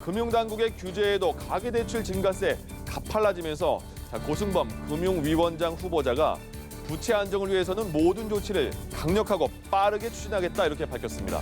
금융당국의 규제에도 가계대출 증가세 가팔라지면서 고승범 금융위원장 후보자가 부채 안정을 위해서는 모든 조치를 강력하고 빠르게 추진하겠다 이렇게 밝혔습니다.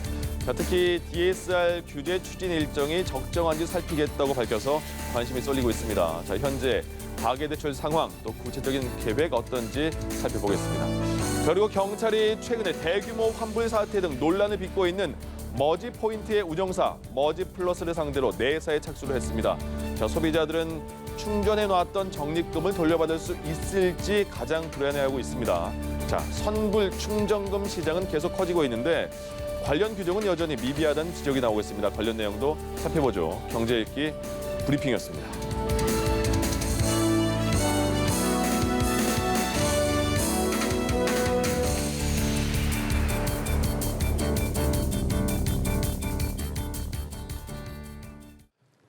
특히 DSR 규제 추진 일정이 적정한지 살피겠다고 밝혀서 관심이 쏠리고 있습니다. 현재 가계대출 상황 또 구체적인 계획 어떤지 살펴보겠습니다. 그리고 경찰이 최근에 대규모 환불 사태 등 논란을 빚고 있는 머지포인트의 운영사 머지플러스를 상대로 내사에 착수를 했습니다. 소비자들은 충전해놨던 적립금을 돌려받을 수 있을지 가장 불안해하고 있습니다. 선불 충전금 시장은 계속 커지고 있는데 관련 규정은 여전히 미비하다는 지적이 나오고 있습니다. 관련 내용도 살펴보죠. 경제 읽기 브리핑이었습니다.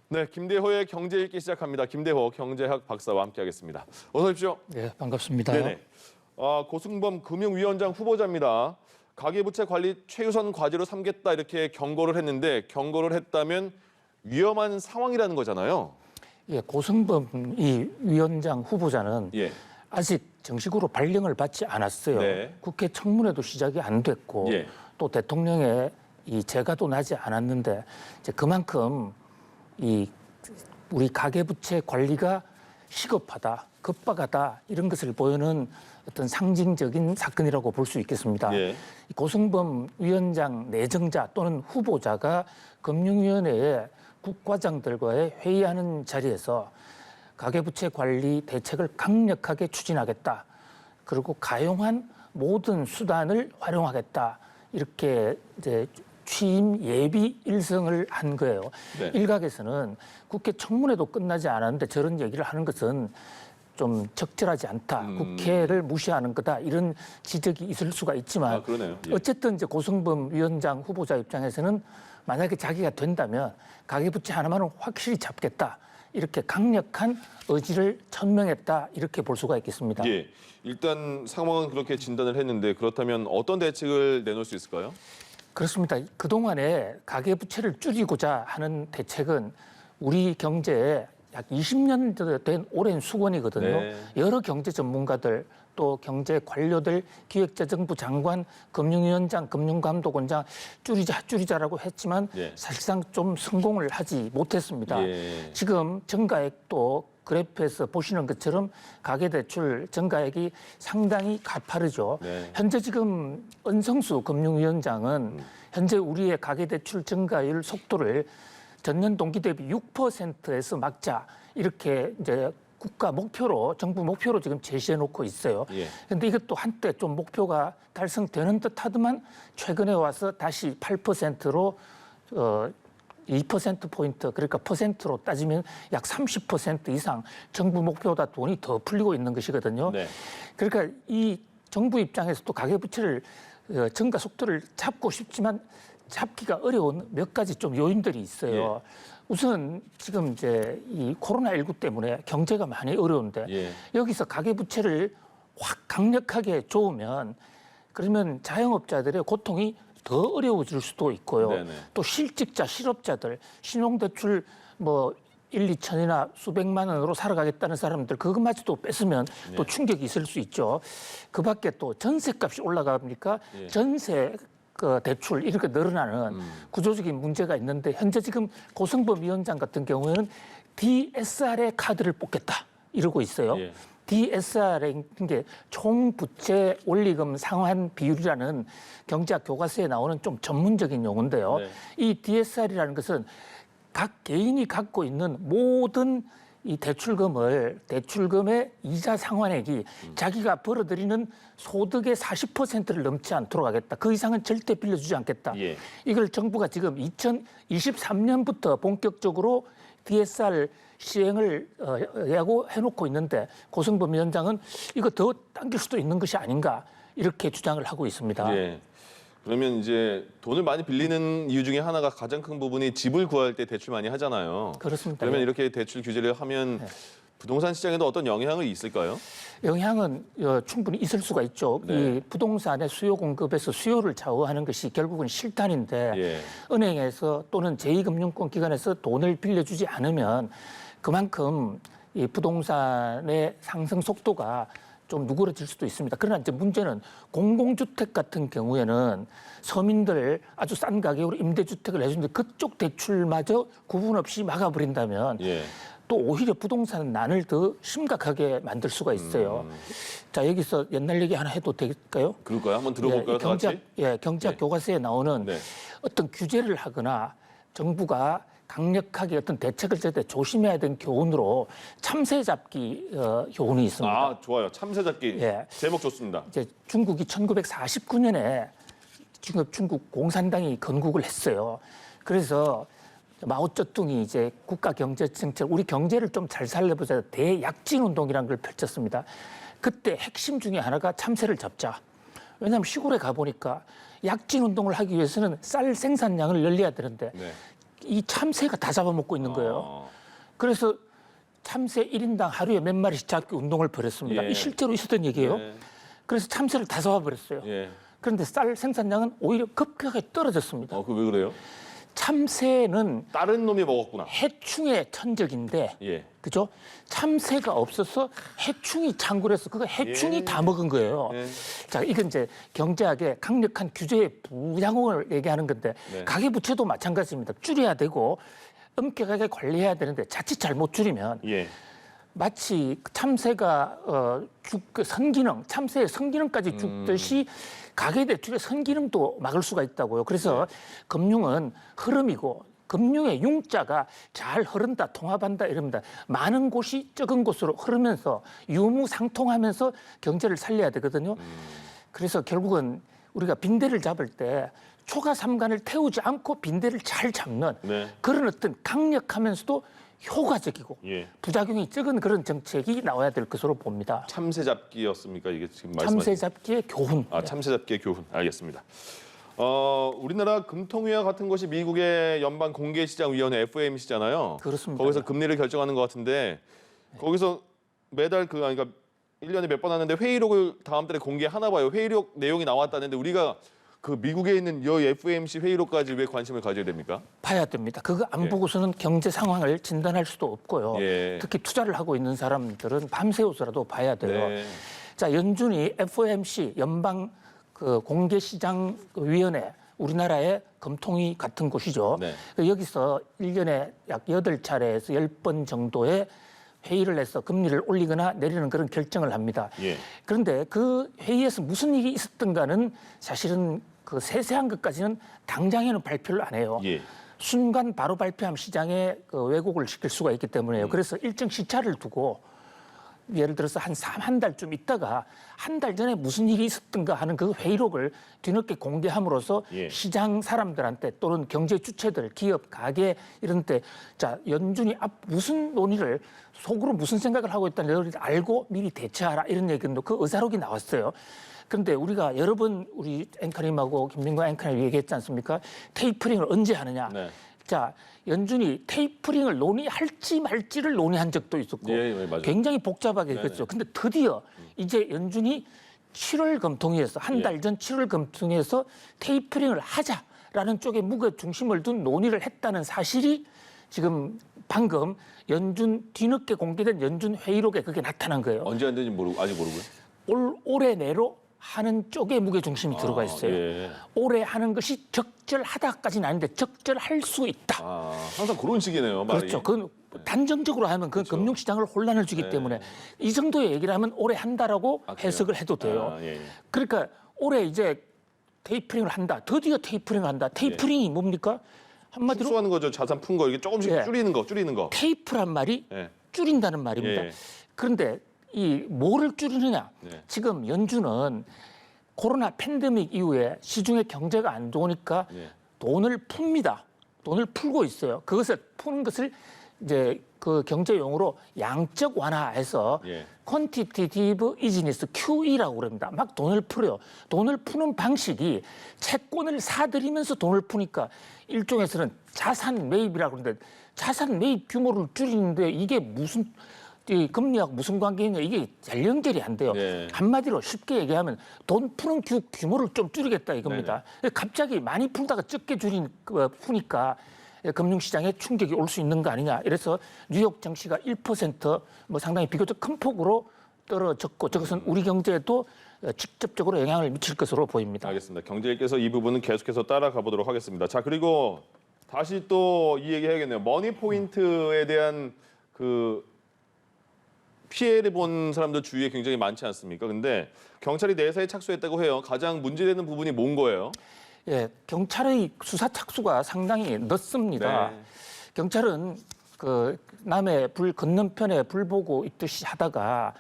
네, 김대호의 경제 읽기 시작합니다. 김대호 경제학 박사와 함께하겠습니다. 어서 오십시오. 네, 반갑습니다. 네네. 고승범 금융위원장 후보자입니다. 가계부채 관리 최우선 과제로 삼겠다 이렇게 경고를 했는데 경고를 했다면 위험한 상황이라는 거잖아요. 예, 고승범 이 위원장 후보자는 아직 정식으로 발령을 받지 않았어요. 네. 국회 청문회도 시작이 안 됐고 또 대통령의 이 재가도 나지 않았는데 이제 그만큼 이 우리 가계부채 관리가 시급하다, 급박하다 이런 것을 보이는 어떤 상징적인 사건이라고 볼 수 있겠습니다. 고승범 위원장 내정자 또는 후보자가 금융위원회의 국과장들과의 회의하는 자리에서 가계부채 관리 대책을 강력하게 추진하겠다. 그리고 가용한 모든 수단을 활용하겠다. 이렇게 이제 취임 예비 일성을 한 거예요. 네. 일각에서는 국회 청문회도 끝나지 않았는데 저런 얘기를 하는 것은 좀 적절하지 않다. 국회를 무시하는 거다. 이런 지적이 있을 수가 있지만 그러네요. 어쨌든 이제 고승범 위원장 후보자 입장에서는 만약에 자기가 된다면 가계부채 하나만은 확실히 잡겠다. 이렇게 강력한 의지를 천명했다. 이렇게 볼 수가 있겠습니다. 예, 일단 상황은 그렇게 진단을 했는데 그렇다면 어떤 대책을 내놓을 수 있을까요? 그렇습니다. 그동안에 가계부채를 줄이고자 하는 대책은 우리 경제에 약 20년 된 오랜 수건이거든요. 네. 여러 경제 전문가들 또 경제 관료들, 기획재정부 장관, 금융위원장, 금융감독원장 줄이자라고 했지만 사실상 좀 성공을 하지 못했습니다. 지금 증가액도 그래프에서 보시는 것처럼 가계대출 증가액이 상당히 가파르죠. 현재 지금 은성수 금융위원장은 현재 우리의 가계대출 증가율 속도를 전년 동기 대비 6%에서 막자 이렇게 이제 국가 목표로 정부 목표로 지금 제시해 놓고 있어요. 그런데 이것도 한때 좀 목표가 달성되는 듯하더만 최근에 와서 다시 8%로 2%포인트, 그러니까 퍼센트로 따지면 약 30% 이상 정부 목표보다 돈이 더 풀리고 있는 것이거든요. 그러니까 이 정부 입장에서도 가계부채를 증가 속도를 잡고 싶지만 잡기가 어려운 몇 가지 좀 요인들이 있어요. 우선 지금 이제 이 코로나19 때문에 경제가 많이 어려운데 여기서 가계부채를 확 강력하게 조으면 그러면 자영업자들의 고통이 더 어려워질 수도 있고요. 또 실직자, 실업자들, 신용대출 뭐 1, 2천이나 수백만 원으로 살아가겠다는 사람들 그것마저도 뺏으면 또 충격이 있을 수 있죠. 그 밖에 또 전세값이 올라가니까 전세 그 대출 이렇게 늘어나는 구조적인 문제가 있는데 현재 지금 고승범 위원장 같은 경우에는 DSR의 카드를 뽑겠다 이러고 있어요. DSR인 게 총부채 원리금 상환 비율이라는 경제학 교과서에 나오는 좀 전문적인 용어인데요. 이 DSR이라는 것은 각 개인이 갖고 있는 모든 이 대출금의 이자 상환액이 자기가 벌어들이는 소득의 40%를 넘지 않도록 하겠다. 그 이상은 절대 빌려주지 않겠다. 이걸 정부가 지금 2023년부터 본격적으로 DSR 시행을 해놓고 있는데 고승범 위원장은 이거 더 당길 수도 있는 것이 아닌가 이렇게 주장을 하고 있습니다. 그러면 이제 돈을 많이 빌리는 이유 중에 하나가 가장 큰 부분이 집을 구할 때 대출 많이 하잖아요. 그렇습니다. 그러면 이렇게 대출 규제를 하면 부동산 시장에도 어떤 영향이 있을까요? 영향은 충분히 있을 수가 있죠. 네. 이 부동산의 수요 공급에서 수요를 좌우하는 것이 결국은 실탄인데 예. 은행에서 또는 제2금융권 기관에서 돈을 빌려주지 않으면 그만큼 이 부동산의 상승 속도가 좀 누그러질 수도 있습니다. 그러나 이제 문제는 공공주택 같은 경우에는 서민들 아주 싼 가격으로 임대주택을 해주는데 그쪽 대출마저 구분 없이 막아버린다면 예. 또 오히려 부동산 난을 더 심각하게 만들 수가 있어요. 자, 여기서 옛날 얘기 하나 해도 될까요? 그럴까요? 한번 들어볼까요? 다 같이? 경제학 네. 교과서에 나오는 네. 어떤 규제를 하거나 정부가 강력하게 어떤 대책을 할 때 조심해야 되는 교훈으로 참새 잡기 교훈이 있습니다. 아, 좋아요. 참새 잡기. 예. 제목 좋습니다. 이제 중국이 1949년에 중국 공산당이 건국을 했어요. 그래서 마오쩌둥이 이제 국가 경제 정책, 우리 경제를 좀 잘 살려보자 대약진 운동이라는 걸 펼쳤습니다. 그때 핵심 중에 하나가 참새를 잡자. 왜냐하면 시골에 가보니까 약진 운동을 하기 위해서는 쌀 생산량을 늘려야 되는데 네. 이 참새가 다 잡아먹고 있는 거예요. 그래서 참새 1인당 하루에 몇 마리씩 잡기 운동을 벌였습니다. 예. 이 실제로 있었던 얘기예요. 예. 그래서 참새를 다 잡아버렸어요. 예. 그런데 쌀 생산량은 오히려 급격하게 떨어졌습니다. 그 왜 그래요? 참새는 다른 놈이 먹었구나. 해충의 천적인데, 예. 그죠? 참새가 없어서 해충이 창궐해서 그거 해충이 예. 다 먹은 거예요. 예. 자, 이건 이제 경제학의 강력한 규제의 부작용을 얘기하는 건데 네. 가계부채도 마찬가지입니다. 줄여야 되고 엄격하게 관리해야 되는데 자칫 잘못 줄이면 예. 마치 참새가 그 선기능, 참새의 선기능까지 죽듯이 가계대출의 선기능도 막을 수가 있다고요. 그래서 금융은 흐름이고 금융의 융자가 잘 흐른다, 통합한다 이럽니다. 많은 곳이 적은 곳으로 흐르면서 유무상통하면서 경제를 살려야 되거든요. 그래서 결국은 우리가 빈대를 잡을 때 초가 삼간을 태우지 않고 빈대를 잘 잡는 네. 그런 어떤 강력하면서도 효과적이고 예. 부작용이 적은 그런 정책이 나와야 될 것으로 봅니다. 참새 잡기였습니까? 이게 지금 말씀하신. 참새 잡기의 교훈. 아, 참새 잡기의 교훈. 알겠습니다. 우리나라 금통위와 같은 것이 미국의 연방 공개시장위원회 FOMC잖아요. 그렇습니다. 거기서 금리를 결정하는 것 같은데 거기서 매달 그러니까 1년에 몇 번 하는데 회의록을 다음 달에 공개하나 봐요. 회의록 내용이 나왔다는데 우리가 그 미국에 있는 이 FOMC 회의록까지 왜 관심을 가져야 됩니까? 봐야 됩니다. 그거 안 예. 보고서는 경제 상황을 진단할 수도 없고요. 예. 특히 투자를 하고 있는 사람들은 밤새워서라도 봐야 돼요. 네. 자, 연준이 FOMC 연방 그 공개시장위원회 우리나라의 금통위 같은 곳이죠. 네. 여기서 1년에 약 8차례에서 10번 정도의 회의를 해서 금리를 올리거나 내리는 그런 결정을 합니다. 예. 그런데 그 회의에서 무슨 일이 있었던가는 사실은 그 세세한 것까지는 당장에는 발표를 안 해요. 예. 순간 바로 발표하면 시장에 그 왜곡을 시킬 수가 있기 때문에요. 그래서 일정 시차를 두고 예를 들어서 한 달쯤 있다가 한 달 전에 무슨 일이 있었던가 하는 그 회의록을 뒤늦게 공개함으로써 예. 시장 사람들한테 또는 경제 주체들, 기업, 가게 이런 때 자, 연준이 무슨 논의를 속으로 무슨 생각을 하고 있다는 걸 알고 미리 대처하라 이런 얘기도 그 의사록이 나왔어요. 그런데 우리가 여러 번 우리 앵커님하고 김민구 앵커님 얘기했지 않습니까? 테이퍼링을 언제 하느냐. 네. 자, 연준이 테이퍼링을 논의할지 말지를 논의한 적도 있었고 예, 맞아요. 굉장히 복잡하게 했죠. 근데 드디어 이제 연준이 7월 금통위에서 한 달 전 7월 금통위에서 테이퍼링을 하자라는 쪽에 무게 중심을 둔 논의를 했다는 사실이 지금 방금 연준 뒤늦게 공개된 연준 회의록에 그게 나타난 거예요. 언제 안 되는지 아직 모르고요. 올해 내로 하는 쪽에 무게 중심이 들어가 있어요. 예. 올해 하는 것이 적절하다까지는 아닌데 적절할 수 있다. 항상 그런 식이네요. 말이. 그렇죠. 그건 단정적으로 하면 그 그렇죠. 금융시장을 혼란을 주기 네. 때문에 이 정도의 얘기를 하면 올해 한다라고 그래요? 해석을 해도 돼요. 예. 그러니까 올해 이제 테이퍼링을 한다. 드디어 테이퍼링을 한다. 테이퍼링이 뭡니까? 한마디로 축소하는 거죠. 자산 푼 거 이게 조금씩 예. 줄이는 거. 테이프란 말이 예. 줄인다는 말입니다. 예. 그런데 이 뭐를 줄이느냐? 네. 지금 연준은 코로나 팬데믹 이후에 시중의 경제가 안 좋으니까 네. 돈을 풉니다. 돈을 풀고 있어요. 그것을 푸는 것을 이제 그 경제 용어로 양적 완화해서 예. 퀀티티티브 이지니스 QE라고 그럽니다. 막 돈을 풀어요. 돈을 푸는 방식이 채권을 사들이면서 돈을 푸니까 일종에서는 자산 매입이라고 그러는데 자산 매입 규모를 줄이는데 이게 무슨 이 금리하고 무슨 관계냐 이게 잘 연결이 안 돼요. 네. 한마디로 쉽게 얘기하면 돈 푸는 규모를 좀 줄이겠다 이겁니다. 갑자기 많이 풀다가 적게 푸니까 금융시장에 충격이 올 수 있는 거 아니냐. 이래서 뉴욕 증시가 1%뭐 상당히 비교적 큰 폭으로 떨어졌고 저것은 우리 경제에도 직접적으로 영향을 미칠 것으로 보입니다. 알겠습니다. 경제일께서 이 부분은 계속해서 따라가 보도록 하겠습니다. 자, 그리고 다시 또 이 얘기 해야겠네요. 머니 포인트에 대한 그 피해를 본 사람들 주위에 굉장히 많지 않습니까? 근데 경찰이 내사에 착수했다고 해요. 가장 문제되는 부분이 뭔 거예요? 예, 경찰의 수사 착수가 상당히 늦습니다. 네. 경찰은 그 남의 불 건너편에 불 보고 있듯이 하다가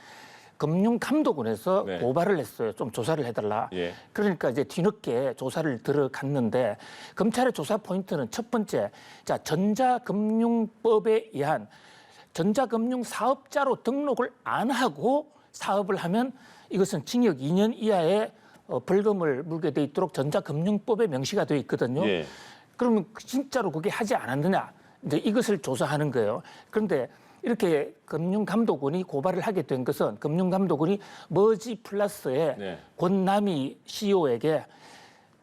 금융감독원에서 네. 고발을 했어요. 좀 조사를 해달라. 예. 그러니까 이제 뒤늦게 조사를 들어갔는데 검찰의 조사 포인트는 첫 번째, 자 전자금융법에 의한 전자금융 사업자로 등록을 안 하고 사업을 하면 이것은 징역 2년 이하의 벌금을 물게 돼 있도록 전자금융법에 명시가 되어 있거든요. 예. 그러면 진짜로 그게 하지 않았느냐? 이제 이것을 조사하는 거예요. 그런데 이렇게 금융감독원이 고발을 하게 된 것은 금융감독원이 머지 플러스의 네. 권남희 CEO에게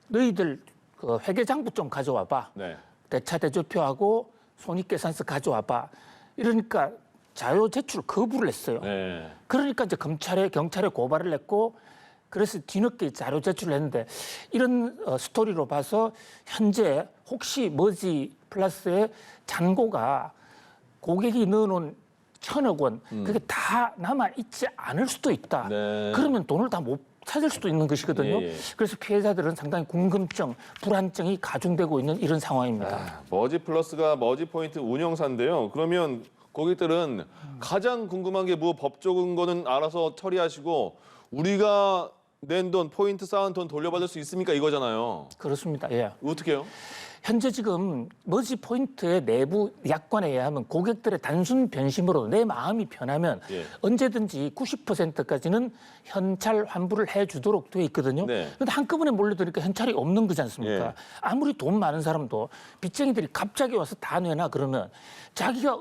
너희들 그 회계장부 좀 가져와 봐. 네. 대차대조표하고 손익계산서 가져와 봐. 이러니까 자료 제출 거부를 했어요. 네. 그러니까 이제 경찰에 고발을 했고 그래서 뒤늦게 자료 제출을 했는데 이런 스토리로 봐서 현재 혹시 머지 플러스의 잔고가 고객이 넣어놓은 1,000억 원 그게 다 남아 있지 않을 수도 있다. 네. 그러면 돈을 다 못 찾을 수도 있는 것이거든요. 예, 예. 그래서 피해자들은 상당히 궁금증, 불안증이 가중되고 있는 이런 상황입니다. 머지 플러스가 머지 포인트 운영사인데요. 그러면 고객들은 가장 궁금한 게 뭐 법적 근거는 알아서 처리하시고 우리가 낸 돈, 포인트 쌓은 돈 돌려받을 수 있습니까? 이거잖아요. 그렇습니다. 예. 어떻게 해요? 현재 지금 머지 포인트의 내부 약관에 의하면 고객들의 단순 변심으로 내 마음이 편하면 예. 언제든지 90%까지는 현찰 환불을 해주도록 되어 있거든요. 네. 그런데 한꺼번에 몰려드니까 현찰이 없는 거지 않습니까? 예. 아무리 돈 많은 사람도 빚쟁이들이 갑자기 와서 다 내놔 그러면 자기가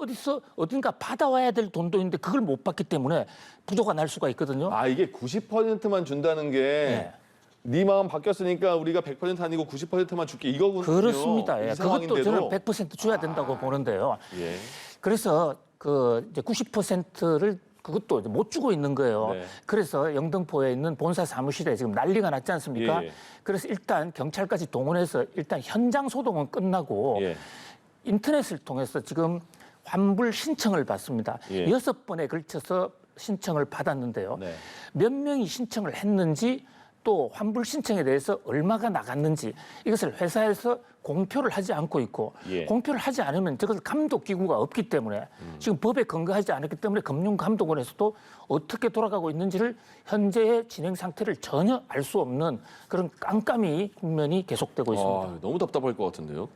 어딘가 받아와야 될 돈도 있는데 그걸 못 받기 때문에 부도가 날 수가 있거든요. 아, 이게 90%만 준다는 게 네 마음 바뀌었으니까 우리가 100% 아니고 90%만 줄게 이거군요. 그렇습니다. 예. 이 그것도 저는 상황인데도. 100% 줘야 된다고 보는데요. 예. 그래서 그 이제 90%를 그것도 이제 못 주고 있는 거예요. 네. 그래서 영등포에 있는 본사 사무실에 지금 난리가 났지 않습니까? 예, 예. 그래서 일단 경찰까지 동원해서 일단 현장 소동은 끝나고 예. 인터넷을 통해서 지금 환불 신청을 받습니다. 예. 6번에 걸쳐서 신청을 받았는데요. 네. 몇 명이 신청을 했는지 또 환불 신청에 대해서 얼마가 나갔는지 이것을 회사에서 공표를 하지 않고 있고 예. 공표를 하지 않으면 저것을 감독 기구가 없기 때문에 지금 법에 근거하지 않았기 때문에 금융감독원에서도 어떻게 돌아가고 있는지를 현재의 진행 상태를 전혀 알 수 없는 그런 깜깜이 국면이 계속되고 있습니다. 아, 너무 답답할 것 같은데요.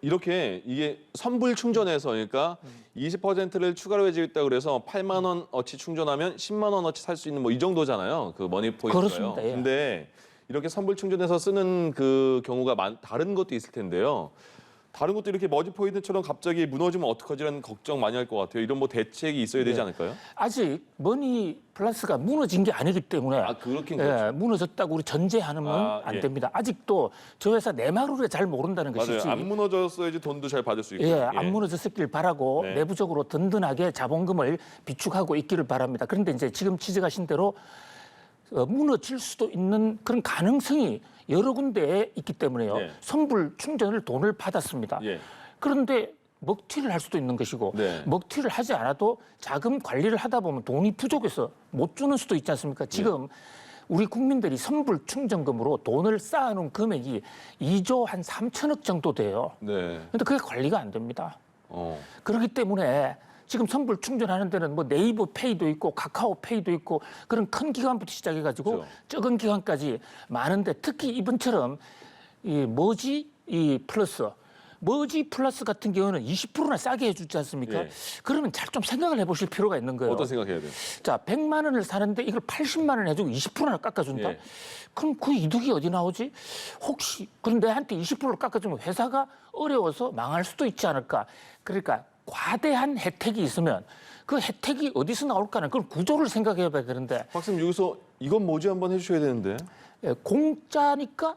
이렇게 이게 선불 충전해서 그러니까 20%를 추가로 해주겠다 그래서 8만 원어치 충전하면 10만 원어치 살 수 있는 뭐 이 정도잖아요. 그 머니 포인트가요. 그렇습니다. 예. 근데 이렇게 선불 충전해서 쓰는 그 경우가 다른 것도 있을 텐데요. 다른 것도 이렇게 머지 포인트처럼 갑자기 무너지면 어떡하지라는 걱정 많이 할 것 같아요. 이런 뭐 대책이 있어야 되지 않을까요? 아직 머니 플러스가 무너진 게 아니기 때문에 아, 그렇긴 그렇죠. 무너졌다고 우리 전제하면 안 예. 됩니다. 아직도 저 회사 내막으로 잘 모른다는 것이지. 맞아요. 안 무너졌어야지 돈도 잘 받을 수 있고. 예, 안 무너졌길 바라고 네. 내부적으로 든든하게 자본금을 비축하고 있기를 바랍니다. 그런데 이제 지금 지적하신 대로 무너질 수도 있는 그런 가능성이 여러 군데에 있기 때문에요. 네. 선불 충전을 돈을 받았습니다. 예. 그런데 먹튀를 할 수도 있는 것이고 네. 먹튀를 하지 않아도 자금 관리를 하다 보면 돈이 부족해서 못 주는 수도 있지 않습니까? 지금 우리 국민들이 선불 충전금으로 돈을 쌓아놓은 금액이 2조 한 3천억 정도 돼요. 네. 그런데 그게 관리가 안 됩니다. 어. 그렇기 때문에 지금 선불 충전하는 데는 뭐 네이버 페이도 있고 카카오 페이도 있고 그런 큰 기관부터 시작해가지고 그렇죠. 적은 기관까지 많은데 특히 이번처럼 이 머지 이 플러스 머지 플러스 같은 경우는 20%나 싸게 해주지 않습니까? 예. 그러면 잘 좀 생각을 해보실 필요가 있는 거예요. 어떤 생각해야 돼요? 자, 100만 원을 사는데 이걸 80만 원 해주고 20%나 깎아준다? 예. 그럼 그 이득이 어디 나오지? 혹시 그럼 내한테 20%를 깎아주면 회사가 어려워서 망할 수도 있지 않을까? 그러니까 과대한 혜택이 있으면 그 혜택이 어디서 나올까는 그걸 구조를 생각해 봐야 되는데 박사님 여기서 이건 뭐지 한번 해주셔야 되는데. 예, 공짜니까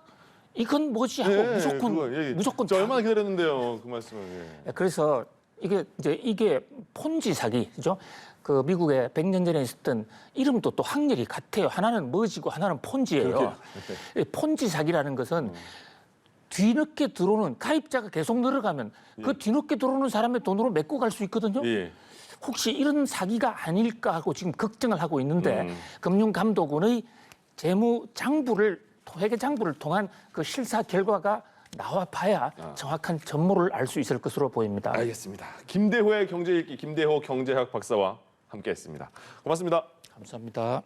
이건 뭐지 하고 무조건 저 다- 얼마나 기다렸는데요 그 말씀을. 예. 그래서 이게 폰지 사기죠. 그 미국에 100년 전에 있었던 이름도 또 확률이 같아요. 하나는 머지고 하나는 폰지예요. 이 폰지 사기라는 것은 뒤늦게 들어오는 가입자가 계속 늘어가면 그 뒤늦게 들어오는 사람의 돈으로 메꿔 갈 수 있거든요. 예. 혹시 이런 사기가 아닐까 하고 지금 걱정을 하고 있는데 금융감독원의 재무 장부를 회계 장부를 통한 그 실사 결과가 나와 봐야 정확한 전모를 알 수 있을 것으로 보입니다. 알겠습니다. 김대호의 경제 읽기 김대호 경제학 박사와 함께했습니다. 고맙습니다. 감사합니다.